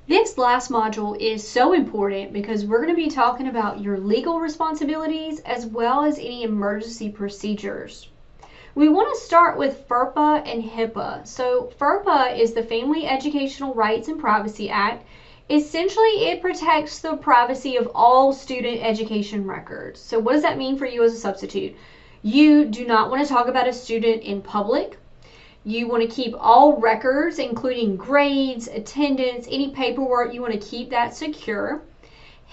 This last module is so important because we're going to be talking about your legal responsibilities as well as any emergency procedures. We want to start with FERPA and HIPAA. So FERPA is the Family Educational Rights and Privacy Act. Essentially, it protects the privacy of all student education records. So what does that mean for you as a substitute? You do not want to talk about a student in public. You want to keep all records, including grades, attendance, any paperwork. You want to keep that secure.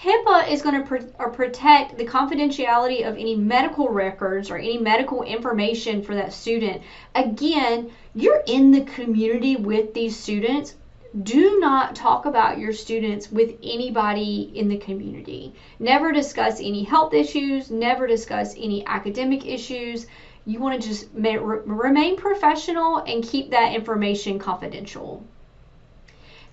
HIPAA is going to protect the confidentiality of any medical records or any medical information for that student. Again, you're in the community with these students. Do not talk about your students with anybody in the community. Never discuss any health issues. Never discuss any academic issues. You want to just remain professional and keep that information confidential.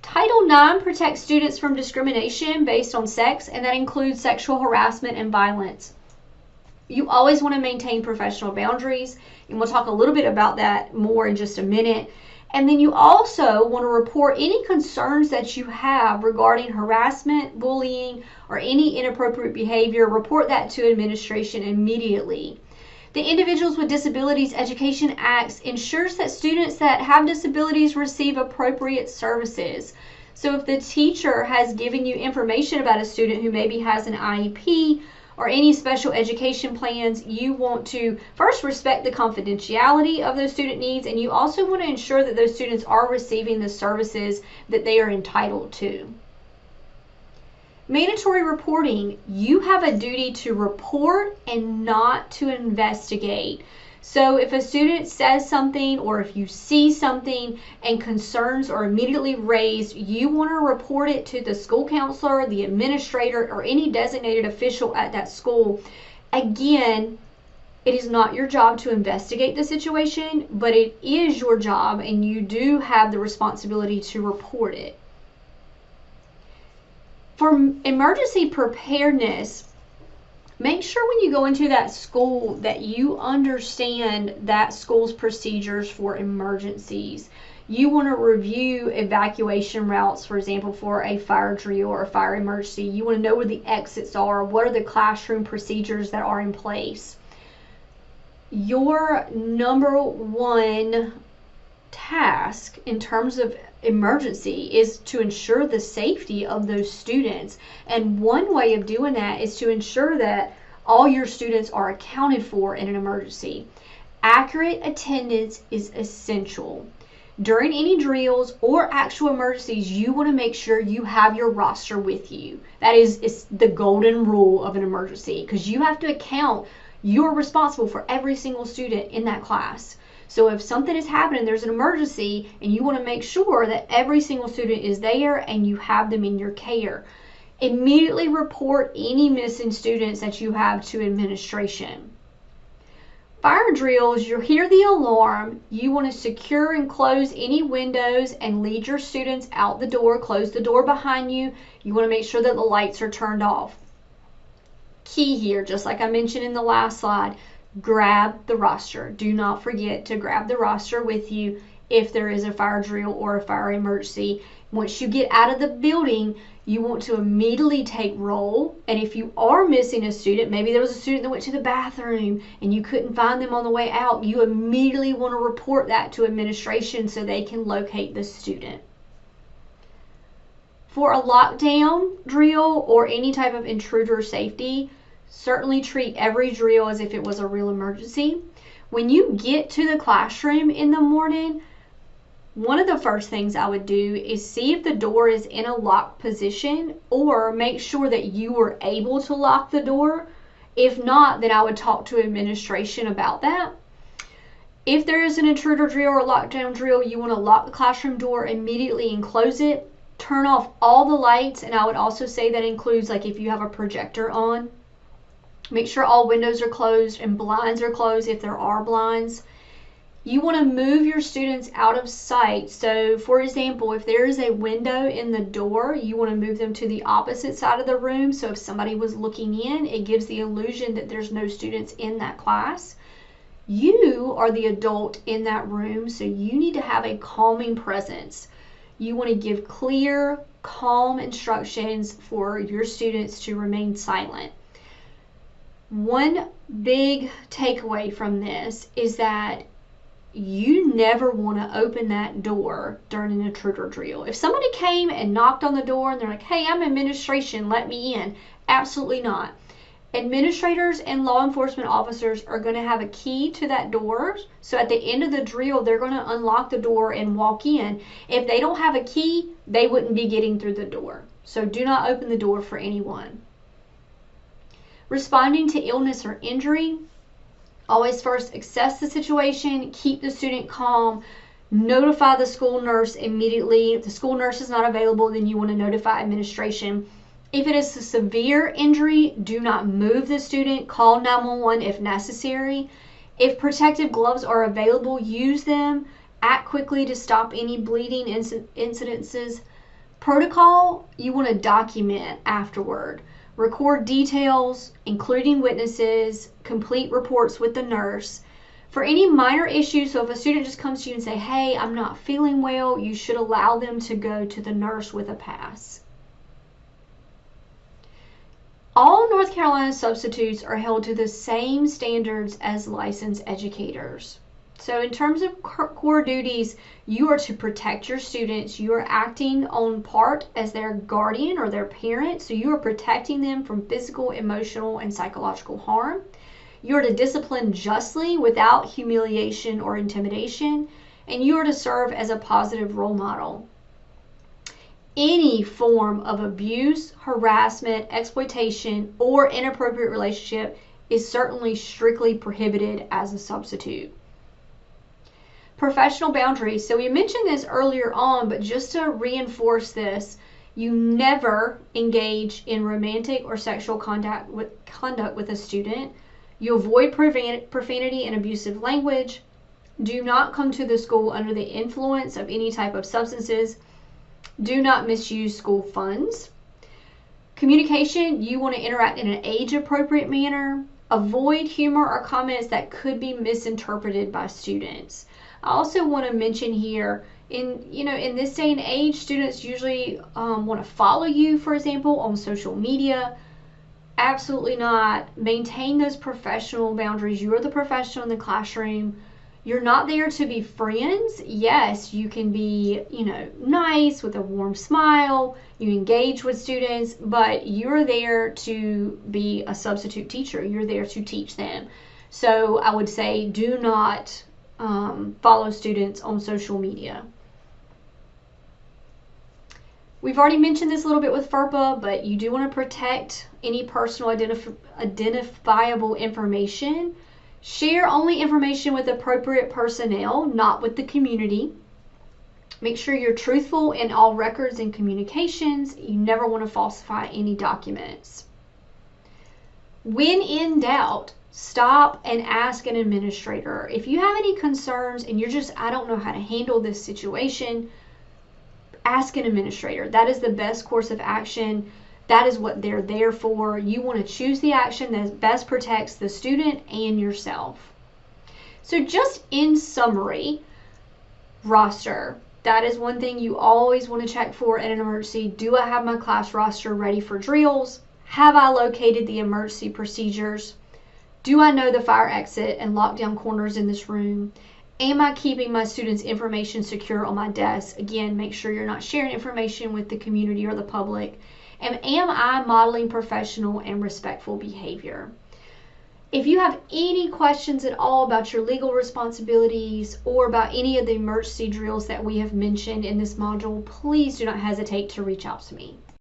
Title IX protects students from discrimination based on sex, and that includes sexual harassment and violence. You always want to maintain professional boundaries, and we'll talk a little bit about that more in just a minute. And then you also want to report any concerns that you have regarding harassment, bullying, or any inappropriate behavior. Report that to administration immediately. The Individuals with Disabilities Education Act ensures that students that have disabilities receive appropriate services. So if the teacher has given you information about a student who maybe has an IEP or any special education plans, you want to first respect the confidentiality of those student needs, and you also want to ensure that those students are receiving the services that they are entitled to. Mandatory reporting. You have a duty to report and not to investigate. So if a student says something or if you see something and concerns are immediately raised, you want to report it to the school counselor, the administrator, or any designated official at that school. Again, it is not your job to investigate the situation, but it is your job and you do have the responsibility to report it. For emergency preparedness, make sure when you go into that school that you understand that school's procedures for emergencies. You want to review evacuation routes, for example, for a fire drill or a fire emergency. You want to know where the exits are. What are the classroom procedures that are in place? Your number one task in terms of emergency is to ensure the safety of those students, and one way of doing that is to ensure that all your students are accounted for in an emergency. Accurate attendance is essential. During any drills or actual emergencies, you want to make sure you have your roster with you. That is the golden rule of an emergency, because you have to account. You're responsible for every single student in that class. So if something is happening, there's an emergency, and you want to make sure that every single student is there and you have them in your care. Immediately report any missing students that you have to administration. Fire drills, you hear the alarm, you want to secure and close any windows and lead your students out the door, close the door behind you. You want to make sure that the lights are turned off. Key here, just like I mentioned in the last slide, grab the roster. Do not forget to grab the roster with you if there is a fire drill or a fire emergency. Once you get out of the building, you want to immediately take roll, and if you are missing a student, maybe there was a student that went to the bathroom and you couldn't find them on the way out, you immediately want to report that to administration so they can locate the student. For a lockdown drill or any type of intruder safety, certainly treat every drill as if it was a real emergency. When you get to the classroom in the morning, one of the first things I would do is see if the door is in a locked position, or make sure that you were able to lock the door. If not, then I would talk to administration about that. If there is an intruder drill or a lockdown drill, you want to lock the classroom door immediately and close it. Turn off all the lights, and I would also say that includes like if you have a projector on. Make sure all windows are closed and blinds are closed if there are blinds. You want to move your students out of sight. So for example, if there is a window in the door, you want to move them to the opposite side of the room. So if somebody was looking in, it gives the illusion that there's no students in that class. You are the adult in that room, so you need to have a calming presence. You want to give clear, calm instructions for your students to remain silent. One big takeaway from this is that you never want to open that door during an intruder drill. If somebody came and knocked on the door and they're like, hey, I'm administration, let me in. Absolutely not. Administrators and law enforcement officers are going to have a key to that door. So at the end of the drill, they're going to unlock the door and walk in. If they don't have a key, they wouldn't be getting through the door. So do not open the door for anyone. Responding to illness or injury, always first assess the situation, keep the student calm, notify the school nurse immediately. If the school nurse is not available, then you want to notify administration. If it is a severe injury, do not move the student. Call 911 if necessary. If protective gloves are available, use them. Act quickly to stop any bleeding incidences. Protocol, you want to document afterward. Record details, including witnesses, complete reports with the nurse. For any minor issues, so if a student just comes to you and say, hey, I'm not feeling well, you should allow them to go to the nurse with a pass. All North Carolina substitutes are held to the same standards as licensed educators. So in terms of core duties, you are to protect your students. You are acting on part as their guardian or their parent. So you are protecting them from physical, emotional, and psychological harm. You are to discipline justly without humiliation or intimidation. And you are to serve as a positive role model. Any form of abuse, harassment, exploitation, or inappropriate relationship is certainly strictly prohibited as a substitute. Professional boundaries. So we mentioned this earlier on, but just to reinforce this, you never engage in romantic or sexual conduct with a student. You avoid profanity and abusive language. Do not come to the school under the influence of any type of substances. Do not misuse school funds. Communication, you want to interact in an age-appropriate manner. Avoid humor or comments that could be misinterpreted by students. I also want to mention here, in this day and age, students usually want to follow you, for example, on social media. Absolutely not. Maintain those professional boundaries. You are the professional in the classroom. You're not there to be friends. Yes, you can be, nice with a warm smile. You engage with students, but you're there to be a substitute teacher. You're there to teach them. So I would say do not follow students on social media. We've already mentioned this a little bit with FERPA, but you do want to protect any personal identifiable information. Share only information with appropriate personnel, not with the community. Make sure you're truthful in all records and communications. You never want to falsify any documents. When in doubt, stop and ask an administrator. If you have any concerns and you're just, I don't know how to handle this situation, ask an administrator. That is the best course of action. That is what they're there for. You want to choose the action that best protects the student and yourself. So just in summary, roster. That is one thing you always want to check for in an emergency. Do I have my class roster ready for drills? Have I located the emergency procedures? Do I know the fire exit and lockdown corners in this room? Am I keeping my students' information secure on my desk? Again, make sure you're not sharing information with the community or the public. And am I modeling professional and respectful behavior? If you have any questions at all about your legal responsibilities or about any of the emergency drills that we have mentioned in this module, please do not hesitate to reach out to me.